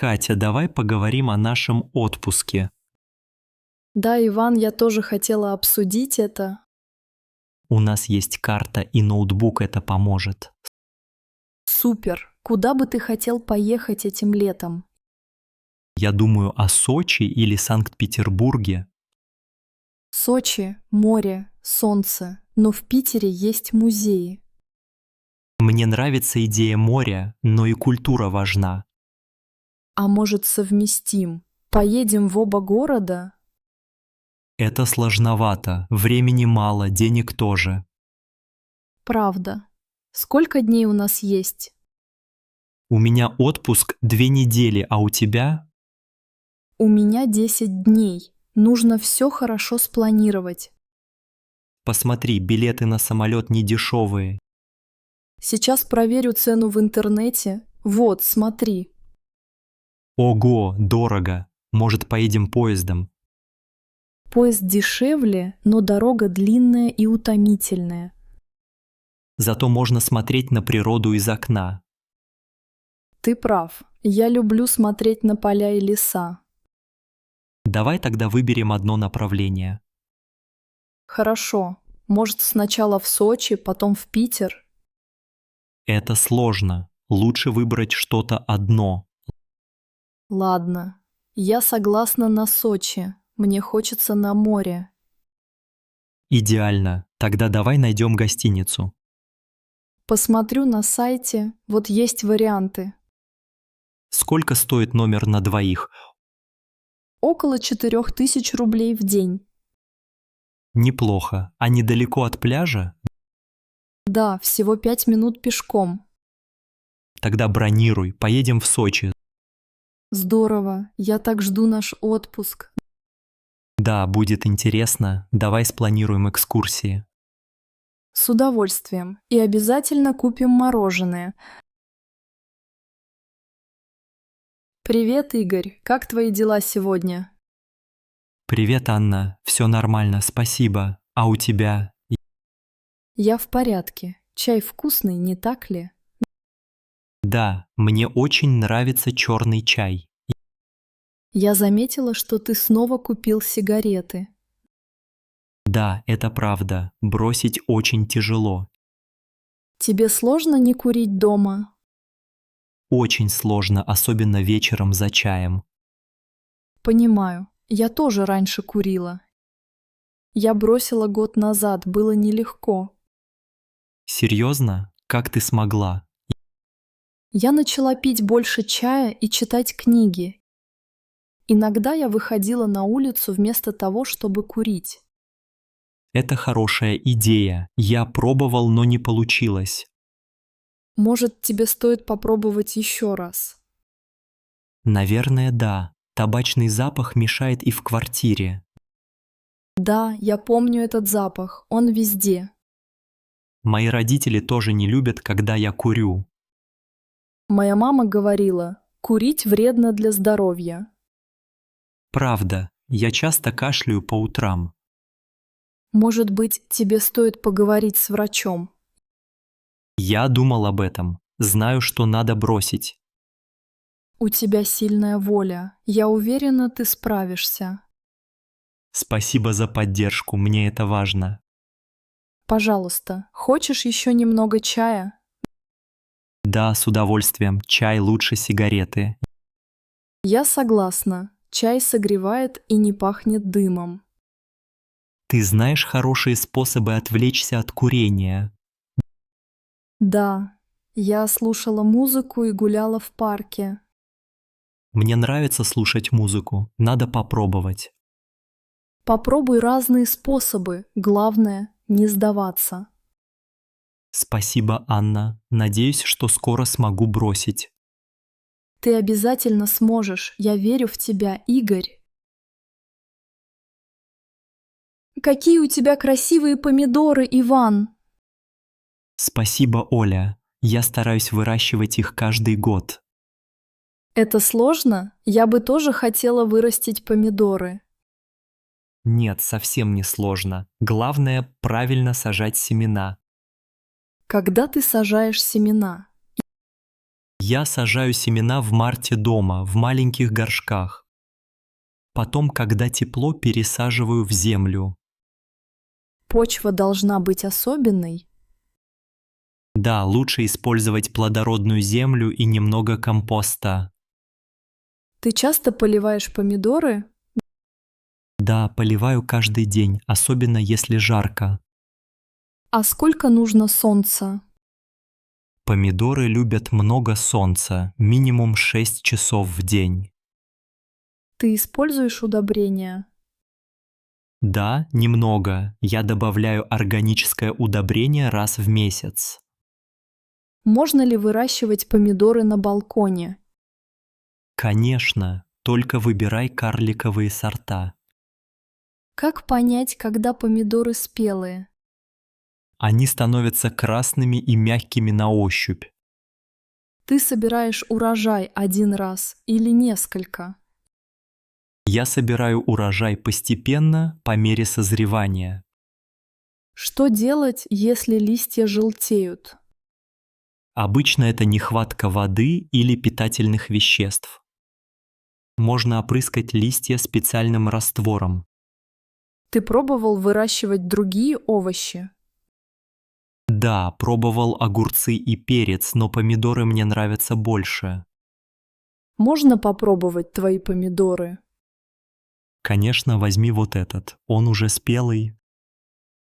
Катя, давай поговорим о нашем отпуске. Да, Иван, я тоже хотела обсудить это. У нас есть карта и ноутбук, это поможет. Супер! Куда бы ты хотел поехать этим летом? Я думаю о Сочи или Санкт-Петербурге. Сочи, море, солнце. Но в Питере есть музеи. Мне нравится идея моря, но и культура важна. А может, совместим? Поедем в оба города? Это сложновато, времени мало, денег тоже. Правда. Сколько дней у нас есть? У меня отпуск 2 недели, а у тебя? У меня 10 дней. Нужно все хорошо спланировать. Посмотри, билеты на самолет не дешевые. Сейчас проверю цену в интернете. Вот, смотри. Ого, дорого. Может, поедем поездом? Поезд дешевле, но дорога длинная и утомительная. Зато можно смотреть на природу из окна. Ты прав. Я люблю смотреть на поля и леса. Давай тогда выберем одно направление. Хорошо. Может, сначала в Сочи, потом в Питер? Это сложно. Лучше выбрать что-то одно. Ладно. Я согласна на Сочи. Мне хочется на море. Идеально. Тогда давай найдем гостиницу. Посмотрю на сайте. Вот есть варианты. Сколько стоит номер на двоих? Около 4000 рублей в день. Неплохо. А недалеко от пляжа? Да, всего 5 минут пешком. Тогда бронируй. Поедем в Сочи. Здорово. Я так жду наш отпуск. Да, будет интересно. Давай спланируем экскурсии. С удовольствием. И обязательно купим мороженое. Привет, Игорь. Как твои дела сегодня? Привет, Анна. Все нормально, спасибо. А у тебя? Я в порядке. Чай вкусный, не так ли? Да, мне очень нравится черный чай. Я заметила, что ты снова купил сигареты. Да, это правда. Бросить очень тяжело. Тебе сложно не курить дома? Очень сложно, особенно вечером за чаем. Понимаю. Я тоже раньше курила. Я бросила год назад, было нелегко. Серьезно? Как ты смогла? Я начала пить больше чая и читать книги. Иногда я выходила на улицу вместо того, чтобы курить. Это хорошая идея. Я пробовал, но не получилось. Может, тебе стоит попробовать еще раз? Наверное, да. Табачный запах мешает и в квартире. Да, я помню этот запах, он везде. Мои родители тоже не любят, когда я курю. Моя мама говорила, курить вредно для здоровья. Правда, я часто кашляю по утрам. Может быть, тебе стоит поговорить с врачом? Я думал об этом. Знаю, что надо бросить. У тебя сильная воля. Я уверена, ты справишься. Спасибо за поддержку, мне это важно. Пожалуйста, хочешь еще немного чая? Да, с удовольствием. Чай лучше сигареты. Я согласна. Чай согревает и не пахнет дымом. Ты знаешь хорошие способы отвлечься от курения? Да, я слушала музыку и гуляла в парке. Мне нравится слушать музыку. Надо попробовать. Попробуй разные способы. Главное, не сдаваться. Спасибо, Анна. Надеюсь, что скоро смогу бросить. Ты обязательно сможешь. Я верю в тебя, Игорь. Какие у тебя красивые помидоры, Иван! Спасибо, Оля. Я стараюсь выращивать их каждый год. Это сложно? Я бы тоже хотела вырастить помидоры. Нет, совсем не сложно. Главное, правильно сажать семена. Когда ты сажаешь семена? Я сажаю семена в марте дома, в маленьких горшках. Потом, когда тепло, пересаживаю в землю. Почва должна быть особенной. Да, лучше использовать плодородную землю и немного компоста. Ты часто поливаешь помидоры? Да, поливаю каждый день, особенно если жарко. А сколько нужно солнца? Помидоры любят много солнца, минимум 6 часов в день. Ты используешь удобрения? Да, немного. Я добавляю органическое удобрение раз в месяц. Можно ли выращивать помидоры на балконе? Конечно, только выбирай карликовые сорта. Как понять, когда помидоры спелые? Они становятся красными и мягкими на ощупь. Ты собираешь урожай один раз или несколько? Я собираю урожай постепенно, по мере созревания. Что делать, если листья желтеют? Обычно это нехватка воды или питательных веществ. Можно опрыскать листья специальным раствором. Ты пробовал выращивать другие овощи? Да, пробовал огурцы и перец, но помидоры мне нравятся больше. Можно попробовать твои помидоры? Конечно, возьми вот этот. Он уже спелый.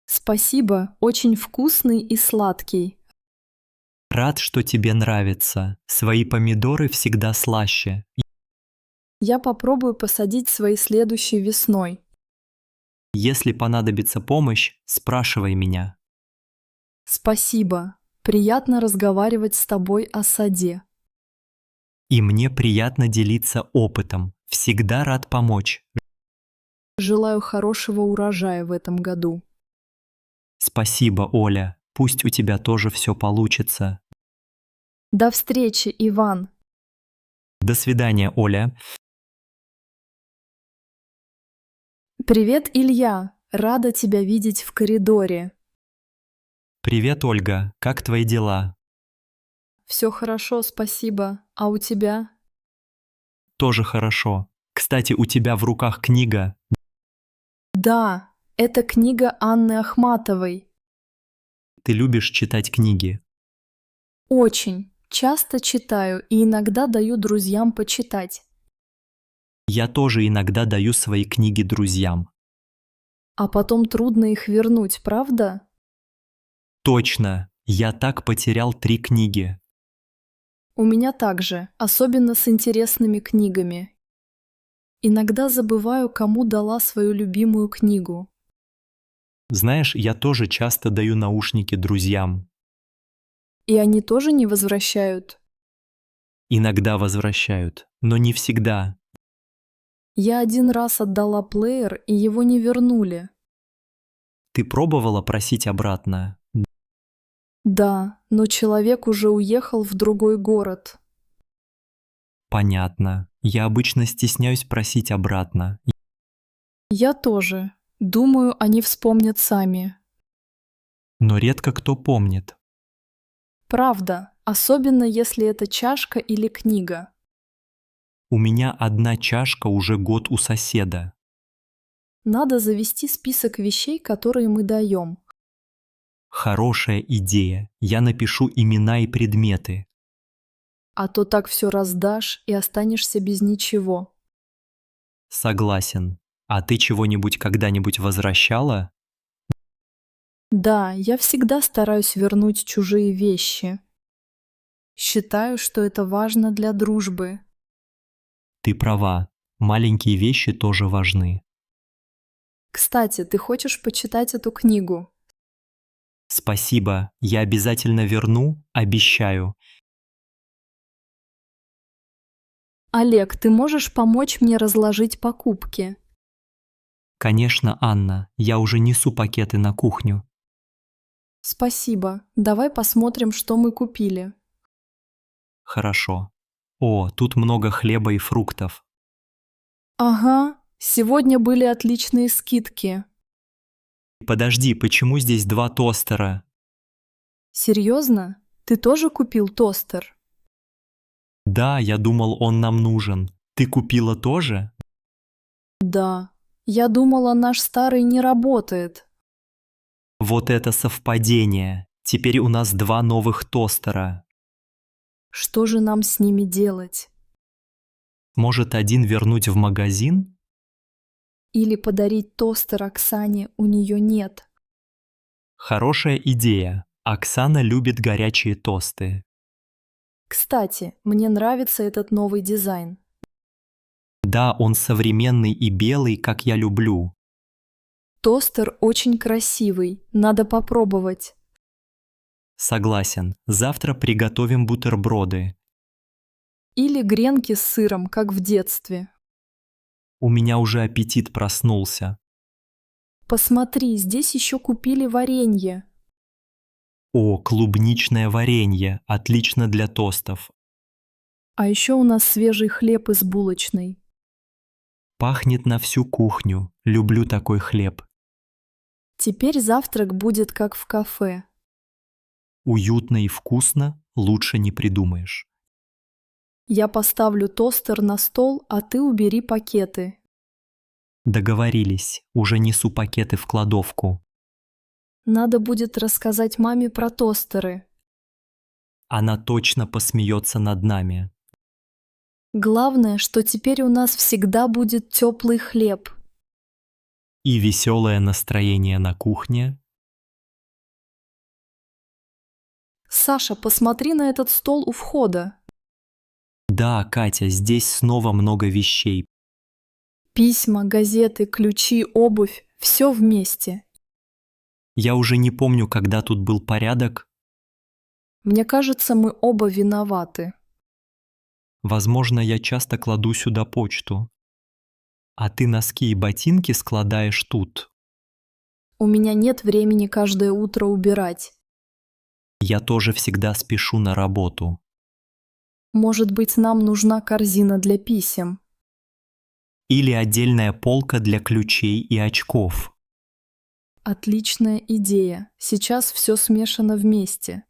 Спасибо, очень вкусный и сладкий. Рад, что тебе нравится. Свои помидоры всегда слаще. Я попробую посадить свои следующей весной. Если понадобится помощь, спрашивай меня. Спасибо. Приятно разговаривать с тобой о саде. И мне приятно делиться опытом. Всегда рад помочь. Желаю хорошего урожая в этом году. Спасибо, Оля. Пусть у тебя тоже все получится. До встречи, Иван. До свидания, Оля. Привет, Илья. Рада тебя видеть в коридоре. Привет, Ольга. Как твои дела? Все хорошо, спасибо. А у тебя? Тоже хорошо. Кстати, у тебя в руках книга. Да, это книга Анны Ахматовой. Ты любишь читать книги. Очень. Часто читаю и иногда даю друзьям почитать. Я тоже иногда даю свои книги друзьям. А потом трудно их вернуть, правда? Точно. Я так потерял 3 книги. У меня также, особенно с интересными книгами. Иногда забываю, кому дала свою любимую книгу. Знаешь, я тоже часто даю наушники друзьям. И они тоже не возвращают. Иногда возвращают, но не всегда. Я один раз отдала плеер, и его не вернули. Ты пробовала просить обратно? Да, но человек уже уехал в другой город. Понятно. Я обычно стесняюсь просить обратно. Я тоже. Думаю, они вспомнят сами. Но редко кто помнит. Правда, особенно если это чашка или книга. У меня одна чашка уже год у соседа. Надо завести список вещей, которые мы даем. Хорошая идея. Я напишу имена и предметы. А то так все раздашь и останешься без ничего. Согласен. А ты чего-нибудь когда-нибудь возвращала? Да, я всегда стараюсь вернуть чужие вещи. Считаю, что это важно для дружбы. Ты права. Маленькие вещи тоже важны. Кстати, ты хочешь почитать эту книгу? Спасибо. Я обязательно верну, обещаю. Олег, ты можешь помочь мне разложить покупки? Конечно, Анна. Я уже несу пакеты на кухню. Спасибо. Давай посмотрим, что мы купили. Хорошо. О, тут много хлеба и фруктов. Ага, сегодня были отличные скидки. Подожди, почему здесь 2 тостера? Серьезно? Ты тоже купил тостер? Да, я думал, он нам нужен. Ты купила тоже? Да, я думала, наш старый не работает. Вот это совпадение. Теперь у нас 2 новых тостера. Что же нам с ними делать? Может, один вернуть в магазин? Или подарить тостер Оксане, у нее нет. Хорошая идея. Оксана любит горячие тосты. Кстати, мне нравится этот новый дизайн. Да, он современный и белый, как я люблю. Тостер очень красивый, надо попробовать. Согласен. Завтра приготовим бутерброды. Или гренки с сыром, как в детстве. У меня уже аппетит проснулся. Посмотри, здесь еще купили варенье. О, клубничное варенье. Отлично для тостов. А еще у нас свежий хлеб из булочной. Пахнет на всю кухню. Люблю такой хлеб. Теперь завтрак будет как в кафе. Уютно и вкусно, лучше не придумаешь. Я поставлю тостер на стол, а ты убери пакеты. Договорились. Уже несу пакеты в кладовку. Надо будет рассказать маме про тостеры. Она точно посмеется над нами. Главное, что теперь у нас всегда будет теплый хлеб. И веселое настроение на кухне. Саша, посмотри на этот стол у входа. Да, Катя, здесь снова много вещей. Письма, газеты, ключи, обувь – все вместе. Я уже не помню, когда тут был порядок. Мне кажется, мы оба виноваты. Возможно, я часто кладу сюда почту. А ты носки и ботинки складаешь тут. У меня нет времени каждое утро убирать. Я тоже всегда спешу на работу. Может быть, нам нужна корзина для писем. Или отдельная полка для ключей и очков. Отличная идея. Сейчас все смешано вместе.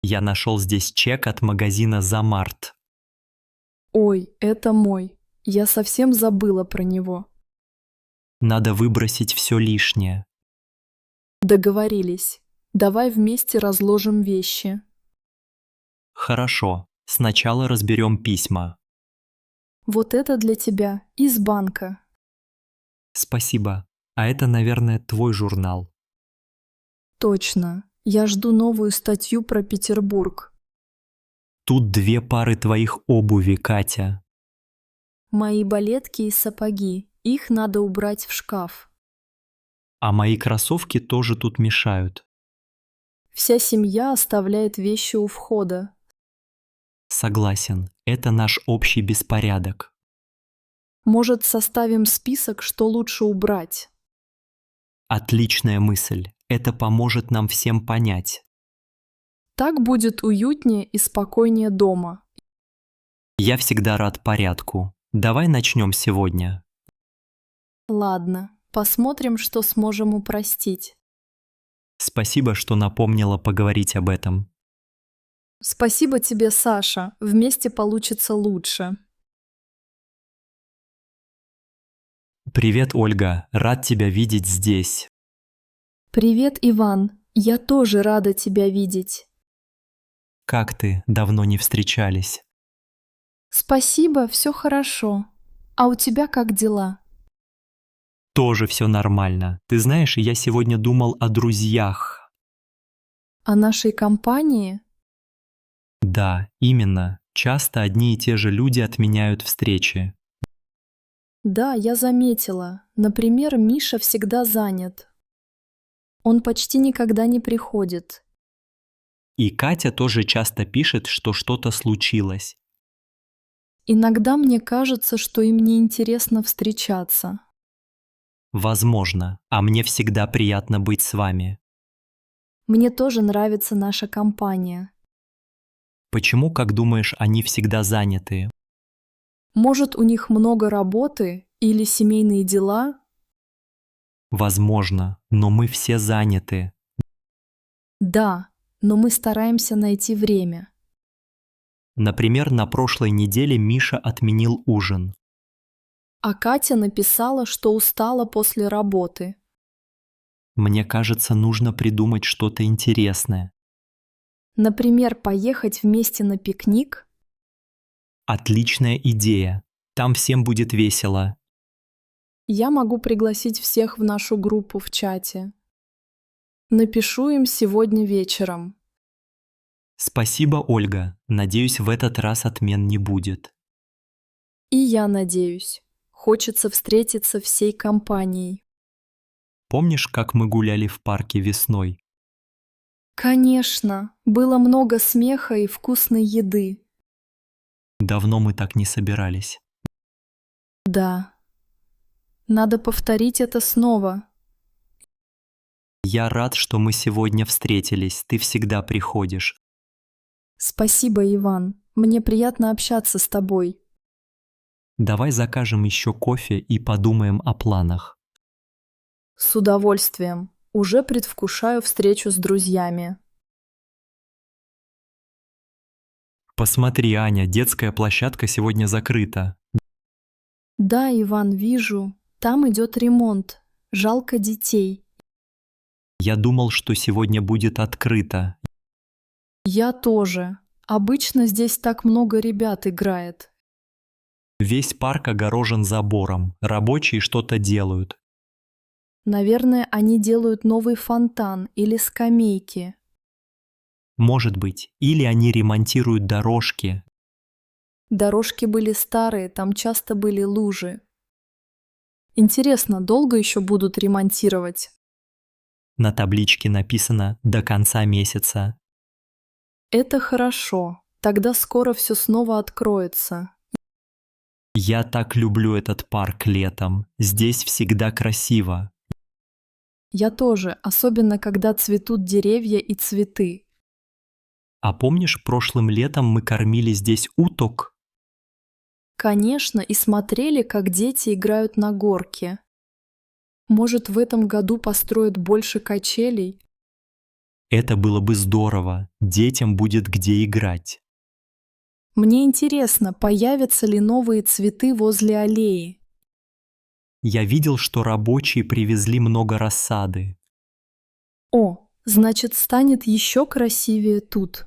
Я нашел здесь чек от магазина «За март». Ой, это мой. Я совсем забыла про него. Надо выбросить все лишнее. Договорились. Давай вместе разложим вещи. Хорошо, сначала разберем письма. Вот это для тебя из банка. Спасибо. А это, наверное, твой журнал. Точно. Я жду новую статью про Петербург. Тут 2 пары твоих обуви, Катя. Мои балетки и сапоги. Их надо убрать в шкаф. А мои кроссовки тоже тут мешают. Вся семья оставляет вещи у входа. Согласен, это наш общий беспорядок. Может, составим список, что лучше убрать? Отличная мысль. Это поможет нам всем понять. Так будет уютнее и спокойнее дома. Я всегда рад порядку. Давай начнем сегодня. Ладно, посмотрим, что сможем упростить. Спасибо, что напомнила поговорить об этом. Спасибо тебе, Саша. Вместе получится лучше. Привет, Ольга. Рад тебя видеть здесь. Привет, Иван. Я тоже рада тебя видеть. Как ты? Давно не встречались. Спасибо, все хорошо. А у тебя как дела? Тоже все нормально. Ты знаешь, я сегодня думал о друзьях. О нашей компании? Да, именно. Часто одни и те же люди отменяют встречи. Да, я заметила. Например, Миша всегда занят. Он почти никогда не приходит. И Катя тоже часто пишет, что что-то случилось. Иногда мне кажется, что им не интересно встречаться. Возможно, а мне всегда приятно быть с вами. Мне тоже нравится наша компания. Почему, как думаешь, они всегда заняты? Может, у них много работы или семейные дела? Возможно, но мы все заняты. Да, но мы стараемся найти время. Например, на прошлой неделе Миша отменил ужин. А Катя написала, что устала после работы. Мне кажется, нужно придумать что-то интересное. Например, поехать вместе на пикник. Отличная идея. Там всем будет весело. Я могу пригласить всех в нашу группу в чате. Напишу им сегодня вечером. Спасибо, Ольга. Надеюсь, в этот раз отмен не будет. И я надеюсь. Хочется встретиться всей компанией. Помнишь, как мы гуляли в парке весной? Конечно, было много смеха и вкусной еды. Давно мы так не собирались. Да. Надо повторить это снова. Я рад, что мы сегодня встретились. Ты всегда приходишь. Спасибо, Иван. Мне приятно общаться с тобой. Давай закажем еще кофе и подумаем о планах. С удовольствием. Уже предвкушаю встречу с друзьями. Посмотри, Аня, детская площадка сегодня закрыта. Да, Иван, вижу. Там идет ремонт. Жалко детей. Я думал, что сегодня будет открыто. Я тоже. Обычно здесь так много ребят играет. Весь парк огорожен забором. Рабочие что-то делают. Наверное, они делают новый фонтан или скамейки. Может быть, или они ремонтируют дорожки. Дорожки были старые, там часто были лужи. Интересно, долго еще будут ремонтировать? На табличке написано «До конца месяца». Это хорошо. Тогда скоро все снова откроется. Я так люблю этот парк летом. Здесь всегда красиво. Я тоже, особенно когда цветут деревья и цветы. А помнишь, прошлым летом мы кормили здесь уток? Конечно, и смотрели, как дети играют на горке. Может, в этом году построят больше качелей? Это было бы здорово. Детям будет где играть. Мне интересно, появятся ли новые цветы возле аллеи. Я видел, что рабочие привезли много рассады. О, значит, станет еще красивее тут.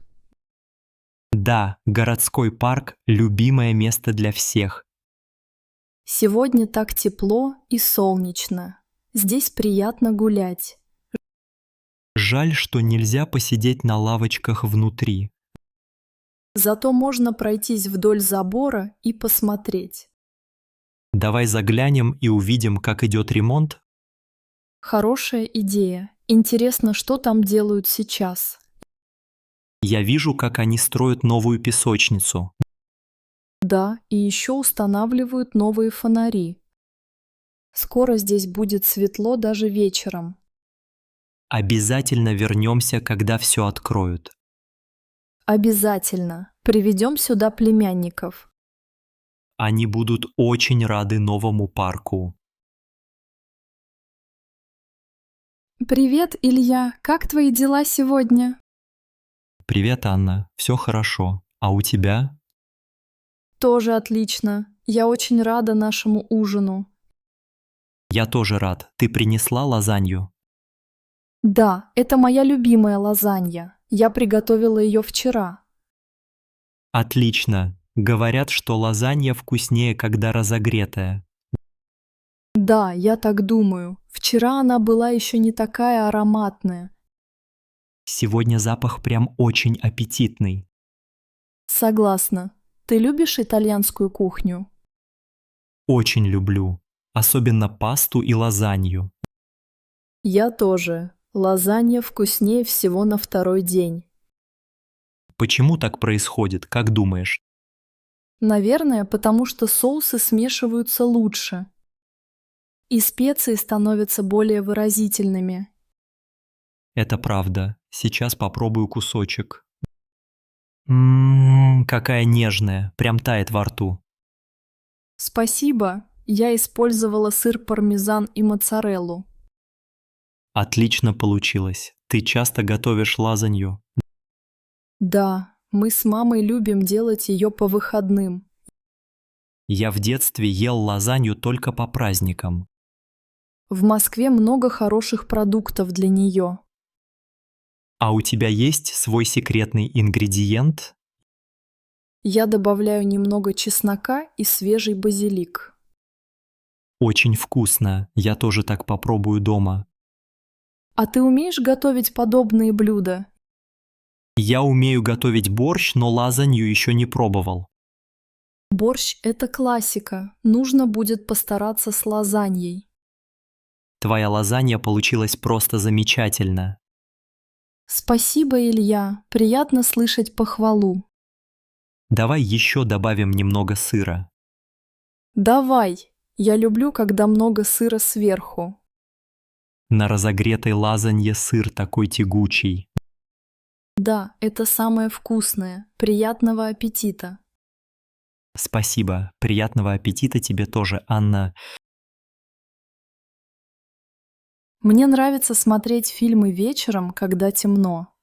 Да, городской парк – любимое место для всех. Сегодня так тепло и солнечно. Здесь приятно гулять. Жаль, что нельзя посидеть на лавочках внутри. Зато можно пройтись вдоль забора и посмотреть. Давай заглянем и увидим, как идет ремонт. Хорошая идея. Интересно, что там делают сейчас. Я вижу, как они строят новую песочницу. Да, и еще устанавливают новые фонари. Скоро здесь будет светло даже вечером. Обязательно вернемся, когда все откроют. Обязательно. Приведем сюда племянников. Они будут очень рады новому парку. Привет, Илья. Как твои дела сегодня? Привет, Анна. Все хорошо. А у тебя? Тоже отлично. Я очень рада нашему ужину. Я тоже рад. Ты принесла лазанью? Да, это моя любимая лазанья. Я приготовила ее вчера. Отлично. Говорят, что лазанья вкуснее, когда разогретая. Да, я так думаю. Вчера она была еще не такая ароматная. Сегодня запах прям очень аппетитный. Согласна. Ты любишь итальянскую кухню? Очень люблю. Особенно пасту и лазанью. Я тоже. Лазанья вкуснее всего на второй день. Почему так происходит, как думаешь? Наверное, потому что соусы смешиваются лучше. И специи становятся более выразительными. Это правда. Сейчас попробую кусочек. Какая нежная, прям тает во рту. Спасибо. Я использовала сыр пармезан и моцареллу. Отлично получилось. Ты часто готовишь лазанью? Да, Мы с мамой любим делать ее по выходным. Я в детстве ел лазанью только по праздникам. В Москве много хороших продуктов для нее. А у тебя есть свой секретный ингредиент? Я добавляю немного чеснока и свежий базилик. Очень вкусно. Я тоже так попробую дома. А ты умеешь готовить подобные блюда? Я умею готовить борщ, но лазанью еще не пробовал. Борщ – это классика. Нужно будет постараться с лазаньей. Твоя лазанья получилась просто замечательно. Спасибо, Илья. Приятно слышать похвалу. Давай еще добавим немного сыра. Давай. Я люблю, когда много сыра сверху. На разогретой лазанье сыр такой тягучий. Да, это самое вкусное. Приятного аппетита. Спасибо. Приятного аппетита тебе тоже, Анна. Мне нравится смотреть фильмы вечером, когда темно.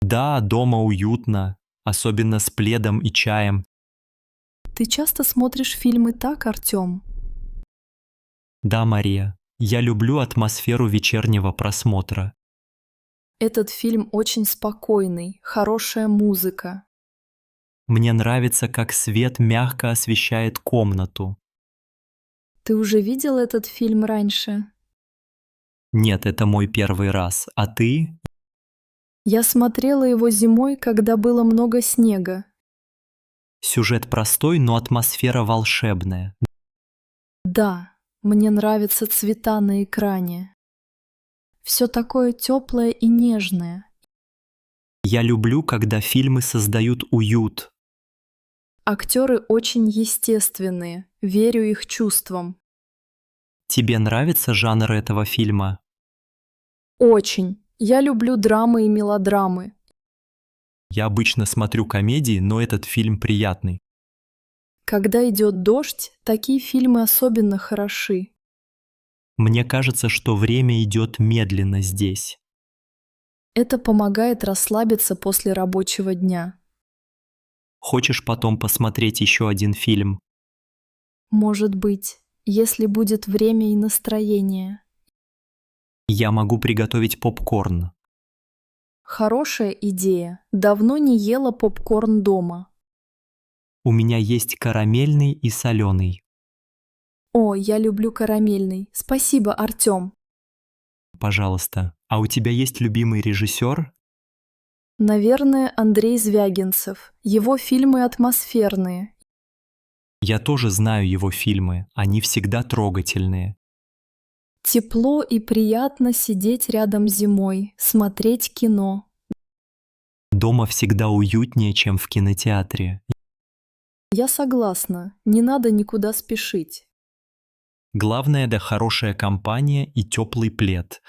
Да, дома уютно, особенно с пледом и чаем. Ты часто смотришь фильмы так, Артём? Да, Мария, я люблю атмосферу вечернего просмотра. Этот фильм очень спокойный, хорошая музыка. Мне нравится, как свет мягко освещает комнату. Ты уже видел этот фильм раньше? Нет, это мой первый раз. А ты? Я смотрела его зимой, когда было много снега. Сюжет простой, но атмосфера волшебная. Да, мне нравятся цвета на экране. Все такое теплое и нежное. Я люблю, когда фильмы создают уют. Актеры очень естественные, верю их чувствам. Тебе нравится жанр этого фильма? Очень. Я люблю драмы и мелодрамы. Я обычно смотрю комедии, но этот фильм приятный. Когда идет дождь, такие фильмы особенно хороши. Мне кажется, что время идет медленно здесь. Это помогает расслабиться после рабочего дня. Хочешь потом посмотреть еще один фильм? Может быть, если будет время и настроение. Я могу приготовить попкорн. Хорошая идея. Давно не ела попкорн дома. У меня есть карамельный и соленый. О, я люблю карамельный. Спасибо, Артём. Пожалуйста. А у тебя есть любимый режиссер? Наверное, Андрей Звягинцев. Его фильмы атмосферные. Я тоже знаю его фильмы. Они всегда трогательные. Тепло и приятно сидеть рядом зимой, смотреть кино. Дома всегда уютнее, чем в кинотеатре. Я согласна, не надо никуда спешить. Главное – это хорошая компания и теплый плед.